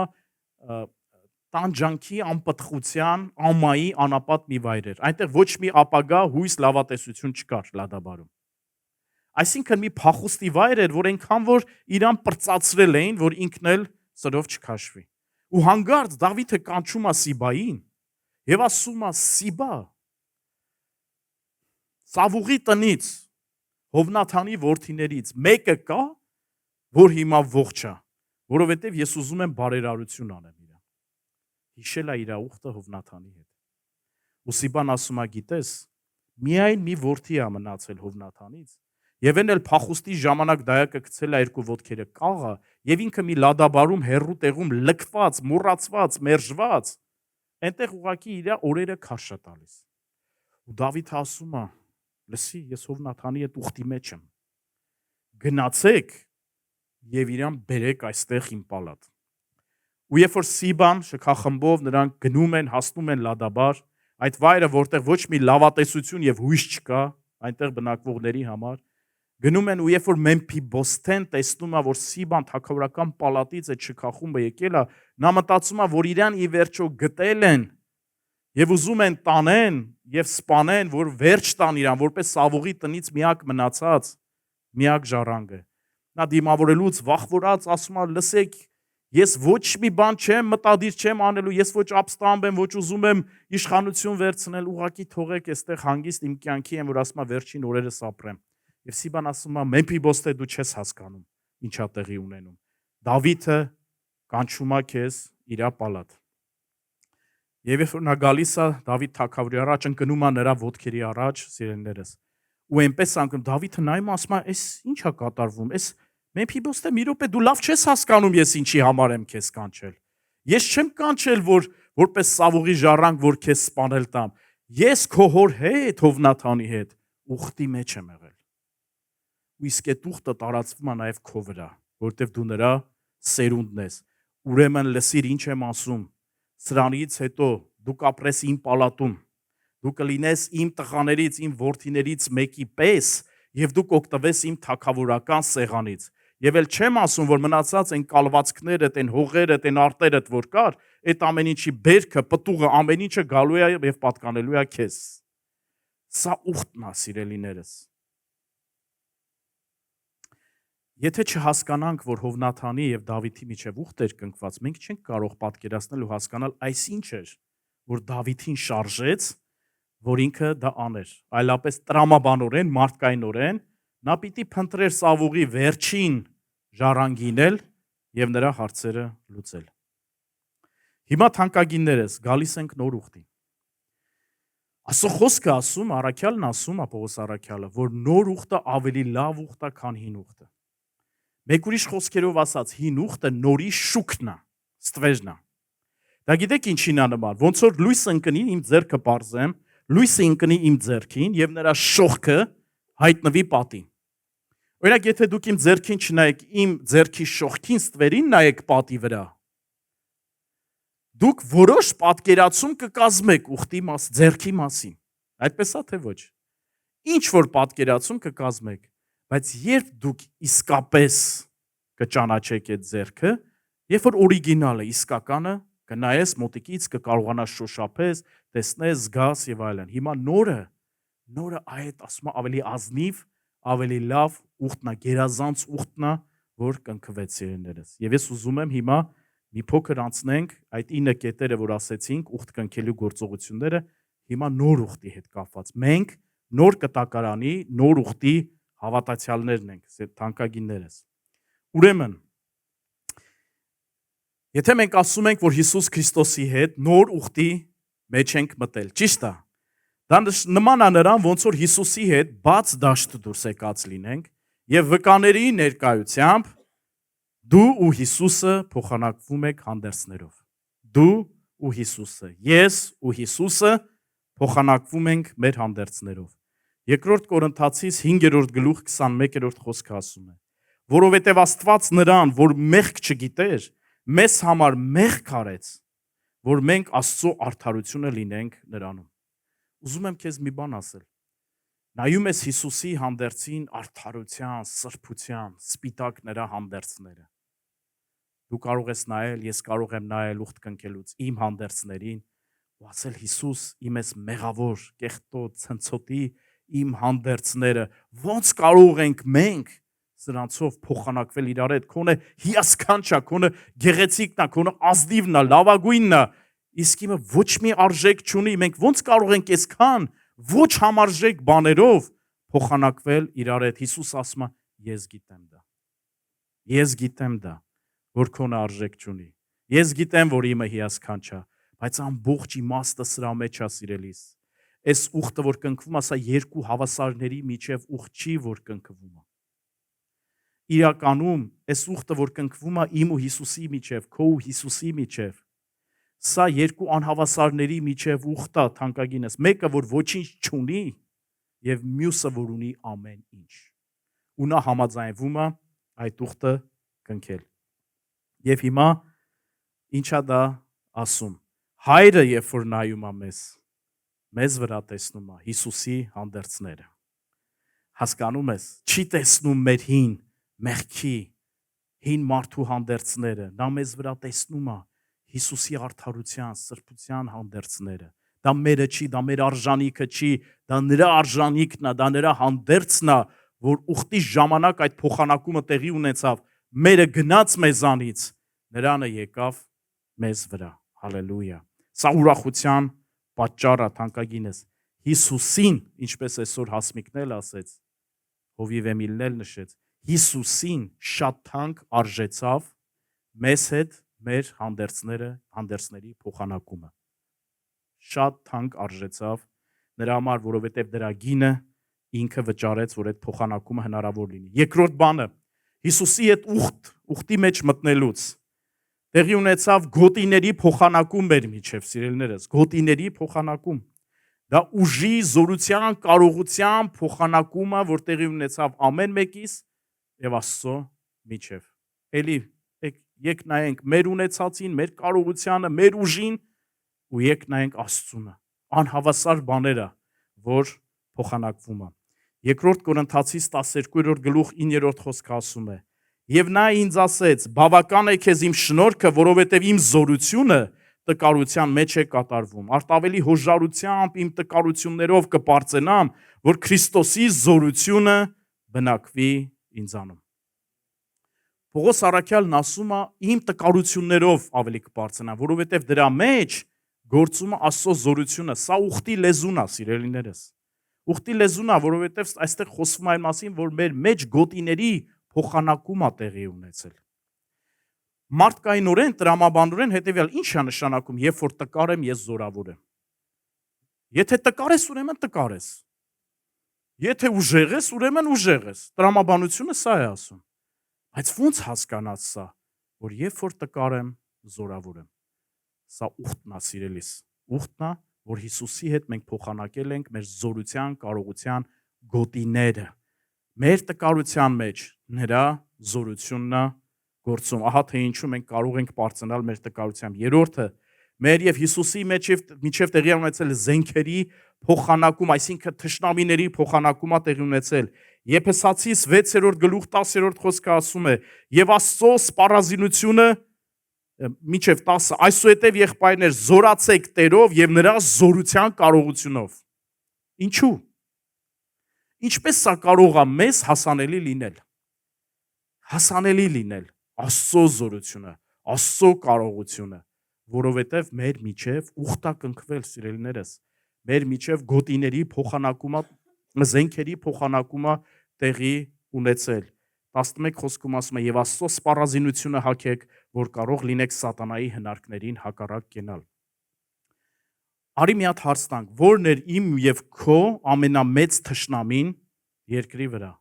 տանջանքի, անպտղության, ամայի անապատ մի վայր էր։ Այնտեղ ոչ մի ապագա հույս լավատեսություն չկար Լադաբարում։ Այսինքն մի փախուստի վայր էր, որ այնքան որ իրան պրծացրել էին, որ ինքն էլ սրով չքաշվի։ Ու հանգարց Դավիթը կանչում է Սիբային եւ ասում է. Սիբա, Սավուղի տնից, Հովնաթանի որդիներից մեկը կա, որ հիմա ողջ է, որովհետեւ ես ուզում եմ բարերարություն անեմ իրան։ Հիշել է իր ուխտը Հովնաթանի հետ։ Ու Սիբան ասում է, գիտես, միայն մի որդի է մնացել Հովնաթանից, եւ այն էլ փախուստի ժամանակ դայակը գցել է երկու ոտքերը կաղը, եւ ինքը մի Լադաբարում հերրու տեղում լքված, մոռացված, մերժված, այնտեղ ուղակի իր օրերը քարշ է տալիս։ Ու Դավիթը ասում է. լսի, ես Հովնաթանի հետ ուխտի մեջ եմ։ Գնացեք եւ իրան բերեք այստեղ իմ պալատ։ Ու երբ որ Սիբան շքախմբով նրանք գնում են, հասնում են Լադաբար, այդ վայրը, որտեղ ոչ մի լավատեսություն եւ հույս չկա այնտեղ բնակվողների համար, գնում են ու երբ որ Մեմփիբոսթեն տեսնում է, որ Սիբան թագավորական պալատից այդ շքախումբը եկել է, նա մտածում է, որ իրան ի վերջո գտել են եւ ուզում են տանեն եւ սպանեն, որ վերջ տան իրան, որպես Սավուղի տնից միակ մնացած, միակ ժառանգը։ Նա դիմավորելուց վախվորած ասում է. լսեք, ես ոչ մի բան չեմ, մտադիր չեմ անելու, ես ոչ ապստամբ եմ, ոչ ուզում եմ իշխանություն վերցնել, ուղղակի թողեք այստեղ հանգիստ իմ կյանքի եմ, որ ասում է վերջին օրերս ապրեմ։ Եվ Սիբան ասում է. Մեմփիբոսթե, դու չես հասկանում ինչա տեղի ունենում։ Դավիթը կանչում է քեզ իր պալատ։ Եվ երբ որ նա գալիս է Դավիթ թագավորի առաջ, ընկնում է նրա ոտքերի առաջ, սիրելիներս։ Ու այնպես անգամ Դավիթը նայում ասում է, «Էս ի՞նչ է կատարվում, էս Մեմփիբոսթե, մի րոպե, դու լավ չես հասկանում ես ինչի համար եմ քեզ կանչել։ Ես չեմ կանչել, որ որպես Սավուղի ժառանգ, որ քեզ սպանել տամ։ Ես քո հոր հետ, Հովնաթանի հետ, ուխտի մեջ եմ եղել։ Ու իսկ այդ ուխտը տարածվում է նաև քո վրա, որտեվ դու նրա սերունդն ես։ Ուրեմն լսիր ինչ եմ ասում։ Սրանից հետո դու կապրես իմ պալատում, դու կլինես իմ տղաներից, իմ որդիներից մեկի պես, եւ դու կօգտվես իմ թագավորական սեղանից։ Եվ էլ չեմ ասում, որ մնացած այն կալվածքներդ, այն հողերդ, այն արտերդ, որ կար, այդ ամեն ինչի բերքը, պտուղը, ամեն ինչը գալու է եւ պատկանելու է քեզ։ Սա ուխտն է, սիրելիներս։ Եթե չհասկանանք, որ Հովնաթանի եւ Դավիթի միջև ուխտ էր կնքված, մենք չենք կարող պատկերացնել ու հասկանալ այս ինչ էր, որ Դավիթին շարժեց, որ ինքը դա աներ։ Այլապես տրամաբանորեն, մարդկայնորեն նա պիտի փնտրեր Սավուղի վերջին ժառանգին էլ եւ նրա հարցերը լուծել։ Հիմա թանկագիններս, գալիս ենք նոր ուխտին։ Աստծո խոսքը ասում, առաքյալն ասում, Պողոս առաքյալը, որ նոր ուխտը ավելի լավ ուխտ է, քան հին ուխտը։ Մեկ ուրիշ խոսքերով ասած, հին ուխտը նորի շուքն է, ստվերն է։ Դա գիտեք ինչին է նման, ոնց որ լույս ընկնի իմ ձեռքը պարզեմ, լույսը ընկնի իմ ձեռքին եւ նրա շողքը հայտնվի պատին։ Օրինակ, եթե դուք իմ ձեռքին չնայեք, իմ ձեռքի շողքին ստվերին նայեք պատի վրա, դուք որոշ պատկերացում կկազմեք ուխտի ձեռքի մասին։ Այդպես է թե ոչ։ Ինչ որ պատկերացում կկազմեք, բայց երբ դուք իսկապես կճանաչեք այդ ձեռքը, երբ որ օրիգինալը, իսկականը կնայես մոտիկից, կկարողանաս շոշափես, տեսնես, զգաս եւ այլն։ Հիմա նորը այդ ասում ավելի ազնիվ, ավելի լավ ուխտն է, գերազանց ուխտն է, որ կնքվեց սիրելիներս։ Եվ ես ուզում եմ հիմա մի փոքր անցնենք այդ 9 կետերը, որ ասեցինք, ուխտ կնքելու գործողությունները, հիմա նոր ուխտի հետ կապված։ Մենք նոր կտակարանի, նոր ուխտի հավատացյալներն ենք, թանկագիններս։ Ուրեմն, եթե մենք ասում ենք, որ Հիսուս Քրիստոսի հետ նոր ուխտի մեջ ենք մտել, ճիշտ է։ Դա նման է նրան, ոնց որ Հիսուսի հետ բաց դաշտ դուրս եկած լինենք եւ վկաների ներկայությամբ դու ու Հիսուսը փոխանակվում եք հանդերձներով։ Դու ու Հիսուսը, ես ու Հիսուսը փոխանակվում ենք մեր հանդերձներով։ Երկրորդ Կորինթացիս 5-րդ գլուխ 21-րդ խոսքը ասում է. որովհետև Աստված նրան, որ մեղք չգիտեր, մեզ համար մեղք արեց, որ մենք Աստծո արդարությունը լինենք նրանում։ Ուզում եմ քեզ մի բան ասել։ Նայում ես Հիսուսի հանդերձին արդարության, սրբության, սպիտակ նրա հանդերձները։ Դու կարող ես նայել, ես կարող եմ նայել ուխտ կնքելուց իմ հանդերձներին ու ասել Հիսուս, իմ ես մեղավոր, կեղտոտ, ցնցոտի իմ հանդերձները, ոնց կարող ենք մենք սրանցով փոխանակվել իրար հետ, քոնը հիասքանչա, քոնը գեղեցիկն է, քոնը ազնիվն է, լավագույնն է, իսկ իմը ոչ մի արժեք չունի, մենք ոնց կարող ենք այսքան ոչ համարժեք բաներով փոխանակվել իրար հետ։ Հիսուս ասում է, ես գիտեմ դա։ Ես գիտեմ դա, որ քոնը արժեք չունի։ Ես գիտեմ, որ իմը հիասքանչա, բայց ամբողջ իմաստը սրա մեջ է, սիրելիս։ Այս ուխտը, որ կնքվում է, սա երկու հավասարների միջև ուխտ չի, որ կնքվում է։ Իրականում, այս ուխտը, որ կնքվում է իմ ու Հիսուսի միջև, քո ու Հիսուսի միջև, սա երկու անհավասարների միջև ուխտ է, թանկագինս, մեկը, որ ոչինչ չունի, եւ մյուսը, որ ունի ամեն ինչ։ Ու նա համաձայնվում է այդ ուխտը կնքել։ Եվ հիմա ինչա դա ասում։ Հայրը, երբ որ նայում է մեզ վրա տեսնում է Հիսուսի հանդերձները։ Հասկանում ես, չի տեսնում մեր հին մեղքի, հին մարդու հանդերձները, նա մեզ վրա տեսնում է Հիսուսի արդարության, սրբության հանդերձները։ Դա մերը չի, դա մեր արժանիքը չի, դա նրա արժանիքն է, դա նրա հանդերձն է, որ ուխտի ժամանակ այդ փոխանակումը տեղի ունեցավ, մերը գնաց մեզանից, նրանը եկավ մեզ վրա։ Հալելույա։ Սա ուրախության պատճառը, թանկագինս։ Հիսուսին, ինչպես այսօր Հասմիկն էլ ասեց, Հովիվ Էմիլն էլ նշեց, Հիսուսին շատ թանկ արժեցավ մեզ հետ մեր հանդերձների փոխանակումը։ Շատ թանկ արժեցավ նրա համար, որովհետև դրա գինը ինքը վճարեց, որ այդ փոխանակումը հնարավոր լինի։ Երկրորդ բանը, Հիսուսի հետ ուխտի մեջ մտնելուց տեղի ունեցավ գոտիների փոխանակում մեր միջև, սիրելիներս, գոտիների փոխանակում։ Դա ուժի, զորության, կարողության փոխանակումը, որ տեղի ունեցավ ամեն մեկիս եւ Աստծո միջև։ Էլի եկ նայենք մեր ունեցածին, մեր կարողությանը, մեր ուժին ու եկ նայենք Աստծունը։ Անհավասար բաները, որ փոխանակվում է։ Երկրորդ Կորինթացիս 12-րդ գլուխ 9-րդ խոսքը ասում է. Եվ նա ինձ ասեց. բավական է քեզ իմ շնորհքը, որովհետև իմ զորությունը տկարության մեջ է կատարվում, արդ ավելի հոժարությամբ իմ տկարություններով կպարծենամ, որ Քրիստոսի զորությունը բնակվի ինձանում։ Պողոս առաքյալն ասում է իմ տկարություններով ավելի կպարծենամ, որովհետև դրա մեջ գործում է Աստծո զորությունը, սա ուխտի լեզուն է, սիրելիներս։ Ուխտի լեզուն է, որովհետև այստեղ խոսվում է այն մասին, որ մեր մեջ գոտիների փոխանակում է տեղի ունեցել։ Մարդկայնորեն, տրամաբանորեն հետևյալ ինչ է նշանակում, երբ որ տկար եմ, ես զորավոր եմ։ Եթե տկար ես, ուրեմն տկար ես։ Եթե ուժեղ ես, ուրեմն ուժեղ ես։ Տրամաբանությունը սա է ասում։ Բայց ո՞նց հասկանաց սա, որ երբ որ տկար եմ, զորավոր եմ։ Սա ուխտն է, սիրելիս։ Ուխտն է, որ Հիսուսի հետ մենք փոխանակել ենք մեր զորության, կարողության գոտիները։ Մեր տկարության մեջ նրա զորությունն է գործում։ Ահա թե ինչու մենք կարող ենք պարծենալ մեր տկարությամբ։ Երրորդը, մեր եւ Հիսուսի միջև տեղի ունեցել զենքերի փոխանակում, այսինքն թշնամիների փոխանակումա տեղի ունեցել։ Եփեսացիս 6-րդ գլուխ 10-րդ խոսքը ասում է. «Եվ Աստծո սպառազինությունը միջև 10 այսուհետև եղբայրներ զորացեք Տերով եւ նրա զորության կարողությունով»։ Ինչու՞։ Ինչպես սա կարող է մեզ հասանելի լինել։ Հասանելի լինել Աստծո զորությունը, Աստծո կարողությունը, որովհետև մեր միջև ուխտա կնքվել, սիրելիներս, մեր միջև գոտիների փոխանակումը, զենքերի փոխանակումը տեղի ունեցել։ 11 խոսքում ասում է եւ Աստծո սպառազինությունը հագեք, որ կարող լինեք սատանայի հնարքներին հակառակ կենալ։ Արի մի հատ հարց տանք, ո՞րն էր իմ եւ քո ամենամեծ թշնամին երկրի վրա։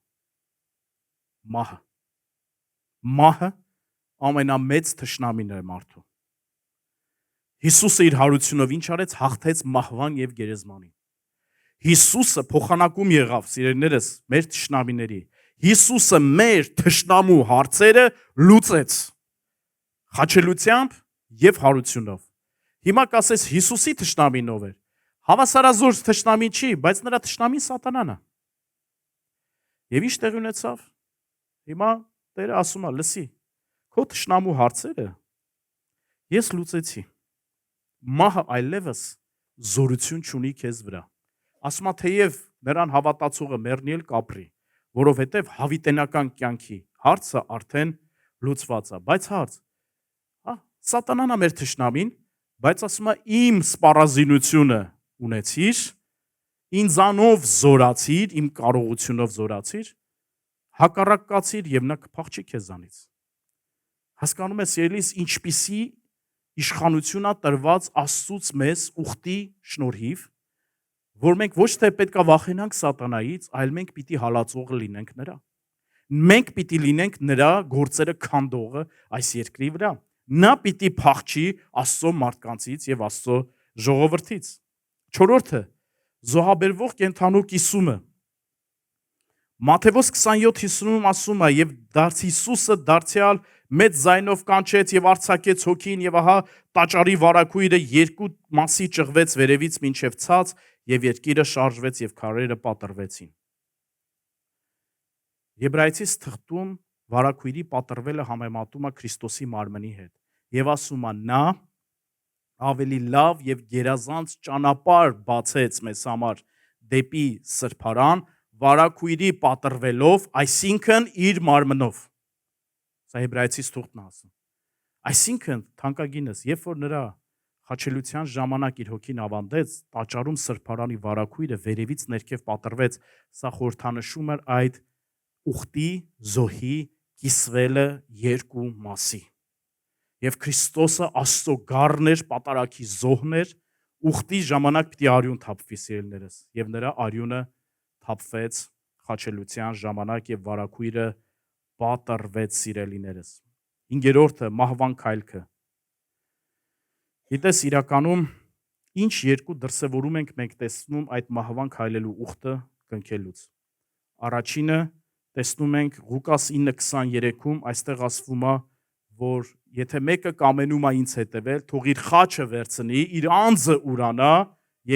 Մահը։ Մահը ամենամեծ թշնամին է մարդու։ Հիսուսը իր հարությունով ինչ արեց, հաղթեց մահվան եւ գերեզմանին։ Հիսուսը փոխանակում եղավ, սիրելիներս, մեր թշնամիների։ Հիսուսը մեր թշնամու հարցերը լուծեց խաչելությամբ եւ հարությունով։ Հիմա կասես Հիսուսի թշնամին ով էր։ Հավասարազոր թշնամին չի, բայց նրա թշնամին սատանան է։ Եվ ինչ տեղի ունեցավ։ Հիմա Տերը ասում է, լսի, քո թշնամու հարցերը ես լուծեցի։ Մահը այլևս զորություն չունի քեզ վրա։ Ասում է, թեև նրան հավատացողը մեռնի էլ կապրի, որովհետև հավիտենական կյանքի հարցը արդեն լուծված է։ Բայց հարց, սատանան է մեր թշնամին, բայց ասում է իմ սպառազինությունը ունեցիր, ինձանով զորացիր, իմ կարողությունով զորացիր, հակառակացիր եւ նա կփախչի քեզանից։ Հասկանում ես, ելիս ինչպիսի իշխանություն է տրված Աստծուց մեզ ուխտի շնորհիվ, որ մենք ոչ թե պետք է վախենանք սատանայից, այլ մենք պիտի հալածողը լինենք նրա։ Մենք պիտի լինենք նրա գործերը քանդողը այս երկրի վրա։ Նա պիտի փախչի Աստծո մարդկանցից եւ Աստծո ժողովրդից։ Չորրորդը, զոհաբերվող կենդանու կիսումը։ Մատթեոս 27:50-ում ասում է. «Եվ Հիսուսը դարձյալ մեծ ձայնով կանչեց եւ արձակեց հոգին, եւ ահա տաճարի վարագույրը երկու մասի ճղվեց վերևից մինչև ցած, եւ երկիրը շարժվեց եւ քարերը պատռվեցին»։ Եբրայեցիս թղթում վարագույրի պատռվելը համեմատում է Քրիստոսի մարմնի հետ եւ ասում է. նա ավելի լավ եւ գերազանց ճանապարհ բացեց մեզ համար դեպի սրբարան, վարագույրի պատռվելով, այսինքն իր մարմնով։ Սա Եբրայեցիս թղթն է ասում։ Այսինքն, թանկագինս, երբ որ նրա խաչելության ժամանակ իր հոգին ավանդեց, տաճարում սրբարանի վարագույրը վերևից ներքև պատռվեց, սա խորհրդանշում էր այդ ուխտի զոհի կիսվելը երկու մասի։ Եվ Քրիստոսը Աստծո գառն էր, պատարագի զոհն էր, ուխտի ժամանակ պիտի արյուն թափվի, սիրելիներս, եւ նրա արյունը թափվեց խաչելության ժամանակ եւ վարագույրը պատռվեց, սիրելիներս։ 5-րդը մահվան քայլքը։ Գիտես, իրականում ինչ երկու դրսևորում ենք մենք տեսնում այդ մահվան քայլելու ուխտը կնքելուց։ Առաջինը տեսնում ենք Ղուկաս 9:23-ում, այստեղ ասվում է, որ եթե մեկը կամենում է ինձ հետևել, թող իր խաչը վերցնի, իր անձը ուրանա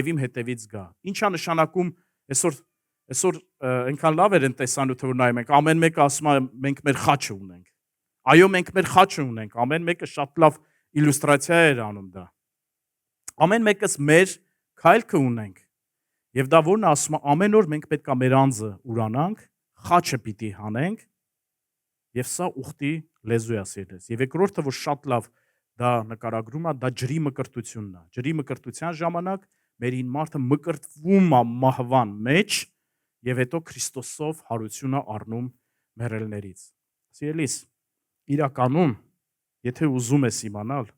եւ իմ հետևից գա։ Ինչ է նշանակում այսօր այնքան լավ էր այն տեսանյութը, որ նայում ենք, ամեն մեկը ասում է մենք մեր խաչը ունենք։ Այո, մենք մեր խաչը ունենք, ամեն մեկը շատ լավ իլյուստրացիա էր անում դա։ Ամեն մեկս մեր քայլքը ունենք։ Եվ դա որն ասում է, ամեն օր մենք պետք է մեր անձը ուրանանք, խաչը պիտի հանենք, եւ սա ուխտի լեզու է սիրես։ Եվ երկրորդը, որ շատ լավ դա նկարագրում է, դա ջրի մկրտությունն է։ Ջրի մկրտության ժամանակ մերին մարդը մկրտվում է մահվան մեջ եւ հետո Քրիստոսով հարությունը առնում մեռելներից։ Սիրելիս, իրականում, եթե ուզում ես իմանալ,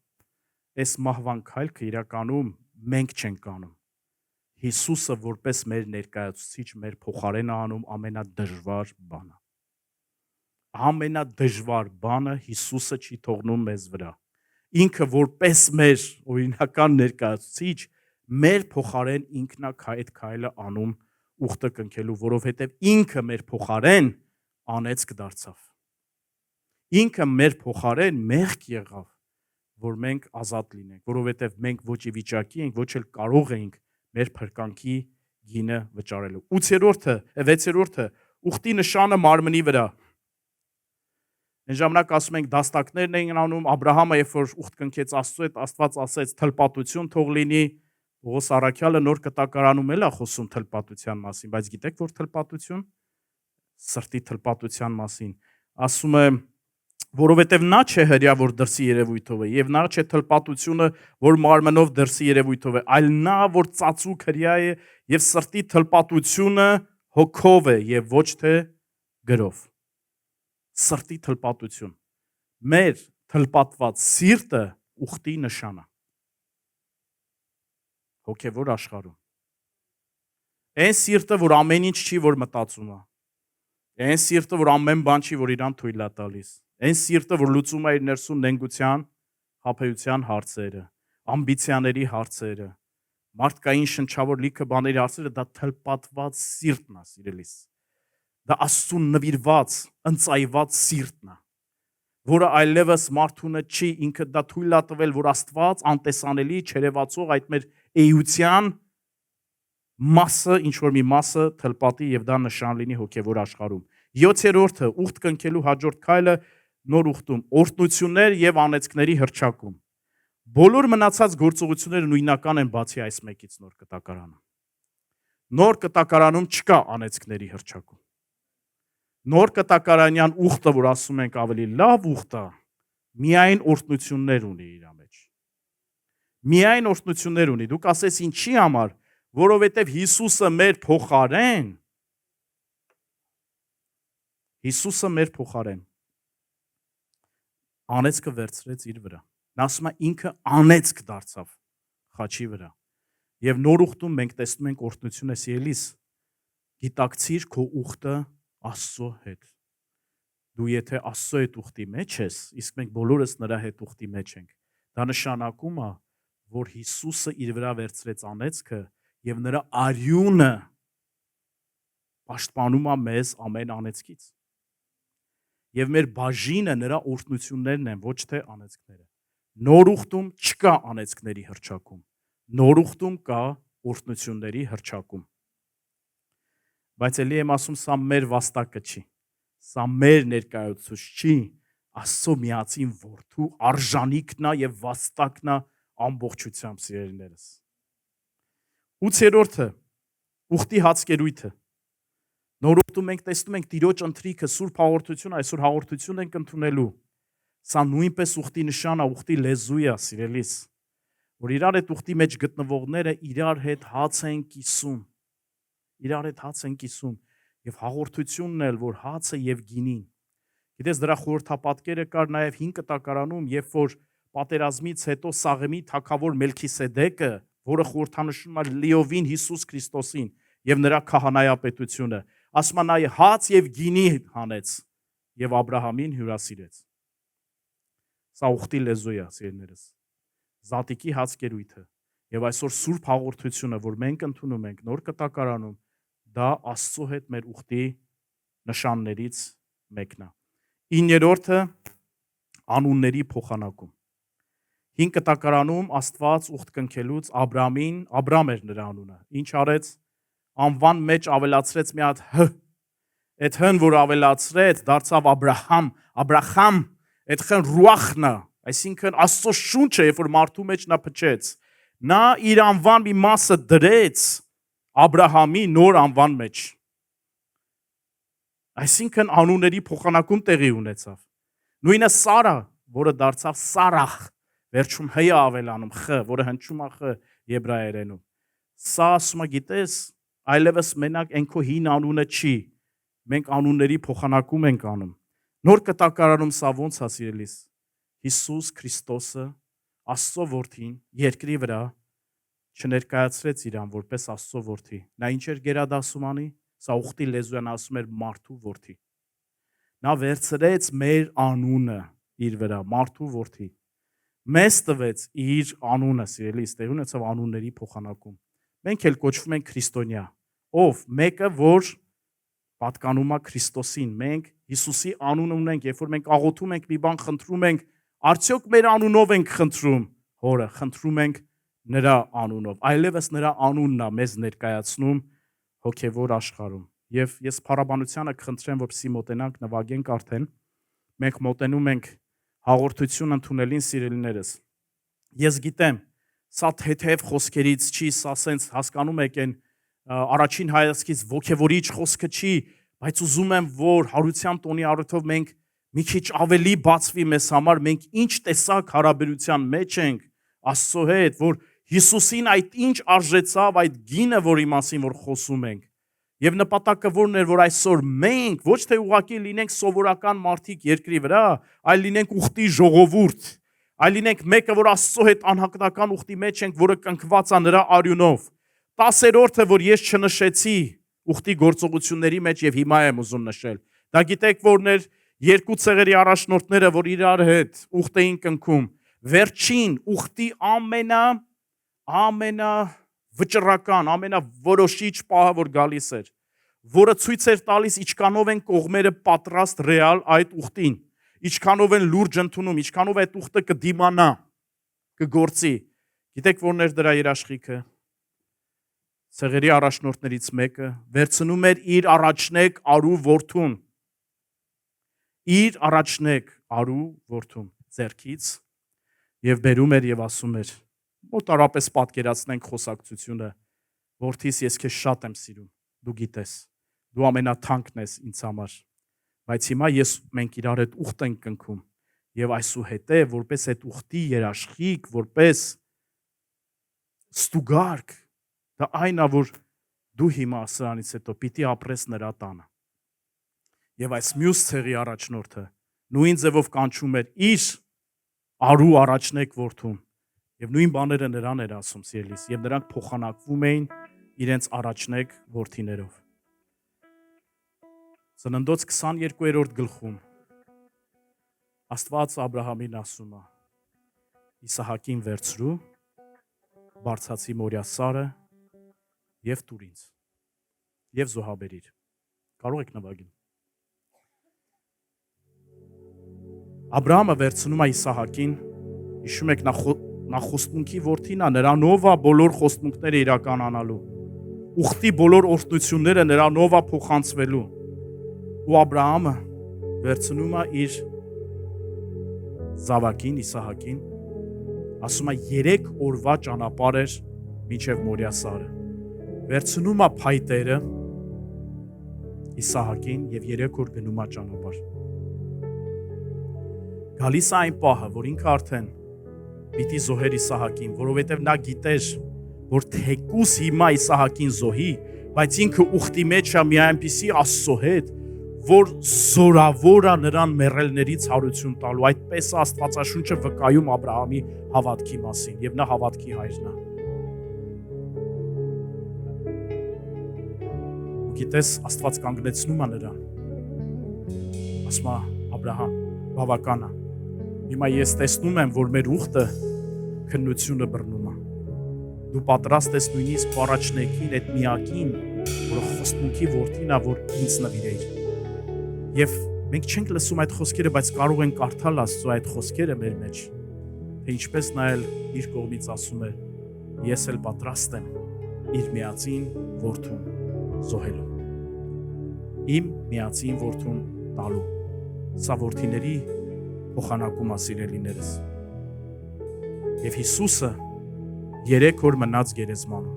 այս մահվան քայլքը իրականում մենք չենք անում։ Հիսուսը որպես մեր ներկայացուցիչ, մեր փոխարեն է անում ամենադժվար բանը։ Ամենադժվար բանը Հիսուսը չի թողնում մեզ վրա։ Ինքը որպես մեր օրինական ներկայացուցիչ, մեր փոխարեն ինքն է այդ քայլը անում ուխտը կնքելու, որովհետև ինքը մեր փոխարեն անեծք դարձավ։ Ինքը մեր փոխարեն մեղք եղավ, որ մենք ազատ լինենք, որովհետև մենք ոչ ի վիճակի ենք, ոչ էլ կարող ենք մեր փրկանքի գինը վճարելու։ 6-րդը ուխտի նշանը մարմնի վրա։ Այն ժամանակ ասում ենք դաստակներն էին անում, Աբրահամը երբ որ ուխտ կնքեց Աստծո հետ, Աստված ասեց թլպատություն թող լինի, Պողոս առաքյալը նոր կտակարանում էլ է խոսում թլպատության մասին, բայց գիտեք որ թլպատություն, սրտի թլպատության մասին, ասում է որովհետև նա չէ հրյա, որ դրսի երևույթով է, եւ նա չէ թլպատությունը, որ մարմնով դրսի երևույթով է, այլ նա, որ ծածուկ հրյա է եւ սրտի թլպատությունը հոգով է եւ ոչ թե գրով։ Սրտի թլպատություն։ Մեր թլպատված սիրտը ուխտի նշան է։ Հոգևոր աշխարհում։ Այն սիրտը, որ ամեն ինչ չի, որ մտածում է։ Այն սիրտը, որ ամեն բան չի, որ իրան թույլ է տալիս։ Այն սիրտը, որ լուծում է իր ներսում նենգության, հափեյության հարցերը, ամբիցիաների հարցերը, մարդկային շնչավոր լիքը բաների հարցերը, դա թլպատված սիրտն է, սիրելիս։ Դա Աստծուն նվիրված, ընծայված սիրտն է, որը այլևս մարդունը չի, ինքը դա թույլ է տվել, որ Աստված անտեսանելի, չերևացող այդ մեր էության մասը, ինչ որ մի մասը թլպատի եւ դա նշան լինի հոգեվոր աշխարհում։ 7-րդը ուխտ կնքելու հաջորդ քայլը նոր ուխտում օրհնություններ եւ անեծքների հռչակում։ Բոլոր մնացած գործողությունները նույնական են բացի այս մեկից նոր կտակարանում։ Նոր կտակարանում չկա անեծքների հռչակում։ Նոր կտակարանյան ուխտը, որ ասում ենք ավելի լավ ուխտ է, միայն օրհնություններ ունի իր մեջ։ Միայն օրհնություններ ունի։ Դուք ասես ինչի համար, որովհետև Հիսուսը մեր փոխարեն անեծքը վերցրեց իր վրա։ Նա ասում է ինքը անեծք դարձավ խաչի վրա։ Եվ նոր ուխտում մենք տեսնում ենք օրհնությունը սիրելիս։ Գիտակցիր քո ուխտը Աստծո հետ։ Դու եթե Աստծո հետ ուխտի մեջ ես, իսկ մենք բոլորս նրա հետ ուխտի մեջ ենք, դա նշանակում է, որ Հիսուսը իր վրա վերցրեց անեծքը եւ նրա արյունը պաշտպանում է մեզ ամեն անեծքից։ Եվ մեր բաժինը նրա օրհնություններն են, ոչ թե անեծքները։ Նոր ուխտում չկա անեծքների հռչակում։ Նոր ուխտում կա օրհնությունների հռչակում։ Բայց ելի եմ ասում, սա մեր վաստակը չի, սա մեր ներկայացուցիչ չի, Աստծո միածին որդու արժանիքն է եւ վաստակն է ամբողջությամբ սիրելիներս։ 8-րդը ուխտի հացկերույթը։ Նոր ուխտում մենք տեսնում ենք Տիրոջ ընթրիքը, Սուրբ հաղորդություն, այսօր հաղորդություն ենք ընդունելու։ Սա նույնպես ուխտի նշան է, ուխտի լեզու է, սիրելիս, որ իրար հետ ուխտի մեջ գտնվողները իրար հետ հաց են կիսում։ Իրար հետ հաց են կիսում եւ հաղորդությունն էլ, որ հացը եւ գինին։ Գիտես, դրա խորհրդապատկերը կար նաեւ 5 կտակարանում, երբ որ պատերազմից հետո Սաղեմի թագավոր Մելքիսեդեկը, որը խորհրդանշում է լիովին Հիսուս Քրիստոսին եւ նրա քահանայապետությունը, ասում է նա հաց եւ գինի հանեց եւ Աբրահամին հյուրասիրեց։ Սա ուխտի լեզու է, սիրելիներս։ Զատիկի հացկերույթը եւ այսօր Սուրբ հաղորդությունը, որ մենք ընդունում ենք նոր կտակարանում, դա Աստծո հետ մեր ուխտի նշաններից մեկն է։ 9-րդը անունների փոխանակում։ 5 կտակարանում Աստված ուխտ կնքելուց Աբրամին, Աբրամ էր նրա անունը, ինչ արեց, անվան մեջ ավելացրեց մի հատ հ։ Այդ հն, որ ավելացրեց, դարձավ Աբրահամ, այդ հն ռուախն է, այսինքն Աստծո շունչը, երբ որ մարդու մեջ նա փչեց, Նա իր անվան մի մասը դրեց Աբրահամի նոր անվան մեջ։ Այսինքն անունների փոխանակում տեղի ունեցավ։ Նույնը Սարա, որը դարձավ Սարախ, վերջում հ-ը ավելանում խ, որը հնչում է խ եբրայերենում։ Սա ասում է, գիտես, այլևս մենակ այն քո հին անունը չի, մենք անունների փոխանակում ենք անում։ Նոր կտակարանում սա ոնց է սիրելիս։ Հիսուս Քրիստոսը, Աստծո որդին, երկրի վրա չներկայացրեց իրան որպես Աստծո որդի։ Նա ինչ էր գերադասում անի։ Սա ուխտի լեզույան ասում էր մարդու որդի։ Նա վերցրեց մեր անունը իր վրա, մարդու որդի։ Մեզ տվեց իր անունը, սիրելիս, տեղի ունեցավ անունների փոխանակում։ Մենք էլ կոչվում ենք քրիստոնյա, ով մեկը, որ պատկանում է Քրիստոսին։ Մենք Հիսուսի անունը ունենք, երբ որ մենք աղոթում ենք, մի բան խնդրում ենք, արդյոք մեր անունով ենք խնդրում, Հորը, խնդրում ենք նրա անունով։ Այլևս նրա անունն է մեզ ներկայացնում հոգևոր աշխարհում։ Եվ ես փառաբանությանը կխնդրեմ, որպեսզի մոտենանք նվագենք արդեն։ Մենք մոտենում ենք հաղորդություն ընդունելին, սիրելիներս։ Ես գիտեմ, սա թեթև խոսքերից չի, սա սենց հասկանում եք այն առաջին հայացքից ոգևորիչ խոսքը չի, բայց ուզում եմ, որ հարության տոնի առիթով մենք մի քիչ ավելի բացվի մեզ համար, մենք ինչ տեսակ հարաբերության մեջ ենք Աստծո հետ, որ Հիսուսին այդ ինչ արժեցավ այդ գինը, որի մասին որ խոսում ենք։ Եվ նպատակը որն էր, որ այսօր մենք ոչ թե ուղղակի լինենք սովորական մարդիկ երկրի վրա, այլ լինենք ուխտի ժողովուրդ, այլ լինենք մեկը, որ Աստծո հետ անհատական ուխտի մեջ ենք, որը կնքված է նրա արյունով։ 10-րդը, որ ես չնշեցի ուխտի գործողությունների մեջ եւ հիմա եմ ուզում նշել։ Դա գիտեք որն էր երկու ցեղերի առաջնորդները, որ իրար հետ ուխտ էին կնքում։ Վերջին ուխտի ամենավճռական, ամենավորոշիչ պահը, որ գալիս էր, որը ցույց էր տալիս ինչքանով են կողմերը պատրաստ ռեալ այդ ուխտին, ինչքանով են լուրջ ընդունում, ինչքանով այդ ուխտը կդիմանա, կգործի։ Գիտեք որն էր դրա երաշխիքը։ Ցեղերի առաջնորդներից մեկը վերցնում էր իր առաջնեկ արու որդուն, իր առաջնեկ արու որդուն ձեռքից եւ բերում էր եւ ասում էր, մոտարապես պատկերացնենք խոսակցությունը, որդիս ես քեզ շատ եմ սիրում, դու գիտես, դու ամենաթանկն ես ինձ համար, բայց հիմա մենք իրար հետ ուխտ ենք կնքում եւ այսուհետեւ որպես այդ ուխտի երաշխիք, որպես ստուգարք, դա այն է, որ դու հիմա սրանից հետո պիտի ապրես նրա տանը։ Եվ այս մյուս ցեղի առաջնորդը նույն ձևով կանչում էր իր արու առաջնեկ որդուն եւ նույն բաները նրան էր ասում, սիրելիս, եւ նրանք փոխանակվում էին իրենց առաջնեկ որդիներով։ Ծննդոց 22-րդ գլխում Աստված Աբրահամին ասում է. Իսահակին վերցրու, բարձացի Մորիա սարը եւ տուր ինձ եւ զոհաբերիր։ Կարող եք նվագել։ Աբրահամը վերցնում է Իսահակին, հիշում եք նա խոստմունքի որդին է, նրանով է բոլոր խոստմունքները իրականանալու։ Ուխտի բոլոր օրհնությունները նրանով է փոխանցվելու։ Ու Աբրահամը վերցնում է իր զավակին Իսահակին, ասում է 3 օրվա ճանապարհ էր մինչև Մորիա սարը։ Վերցնում է փայտերը Իսահակին եւ 3 օր գնում է ճանապարհ։ Գալիս է այն պահը, որ ինքը արդեն պիտի զոհեր Իսահակին, որովհետեւ նա գիտեր, որ թեկուս հիմա Իսահակին զոհի, բայց ինքը ուխտի մեջ է մի այնպիսի Աստծո հետ, որ զորավոր է նրան մեռելներից հարություն տալու։ Այդպես է Աստվածաշունչը վկայում Աբրահամի հավատքի մասին, եւ նա հավատքի հայրն է։ Գիտես, Աստված կանգնեցնում է նրան։ Ասում է Աբրահամ, բավական է։ Հիմա ես տեսնում եմ, որ մեր ուխտը քննությունը բռնում է։ Դու պատրաստ ես նույնիսկ առաջնեկին, այդ միակին, որը խոստմունքի որդին է, որ ինձ նվիրեիր։ Եվ մենք չենք լսում այդ խոսքերը, բայց կարող ենք կարդալ Աստծո այդ խոսքերը մեր մեջ, թե ինչպես նա էլ իր կողմից ասում է, ես էլ պատրաստ եմ իր միածին որդուն զոհելու։ Իմ միածին որդուն տալու։ Սա որդիների փոխանակում է, սիրելիներս։ Եվ Հիսուսը 3 օր մնաց գերեզմանում։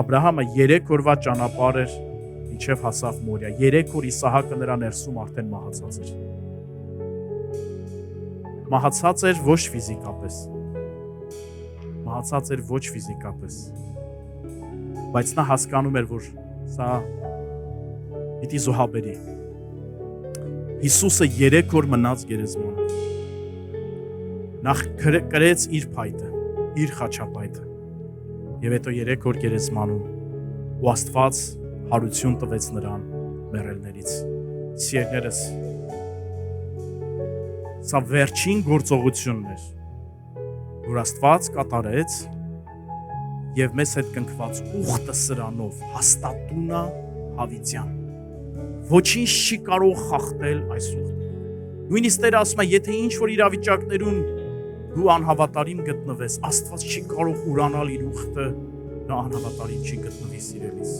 Աբրահամը 3 օրվա ճանապարհ էր մինչև հասավ Մորիա։ 3 օր Իսահակը նրա ներսում արդեն մահացած էր։ Մահացած էր ոչ ֆիզիկապես։ Մահացած էր ոչ ֆիզիկապես։ Բայց նա հասկանում էր, որ սա պիտի զոհաբերի։ Հիսուսը 3 օր մնաց գերեզմանում։ Նախ կրեց իր փայտը, իր խաչապայտը։ Եվ հետո 3 օր գերեզմանում ու Աստված հարություն տվեց նրան մեռելներից։ Սիրելիներս, սա վերջին գործողությունն էր, որ Աստված կատարեց եւ մեզ հետ կնքված ուխտը սրանով հաստատունա հավիտյան։ Ոչինչ չի կարող խախտել այս ուխտը։ Նույնիսկ Տերը ասում է, եթե ինչ-որ իրավիճակներում դու անհավատարիմ գտնվես, Աստված չի կարող ուրանալ իր ուխտը, նա անհավատարիմ չի գտնվի, սիրելիս։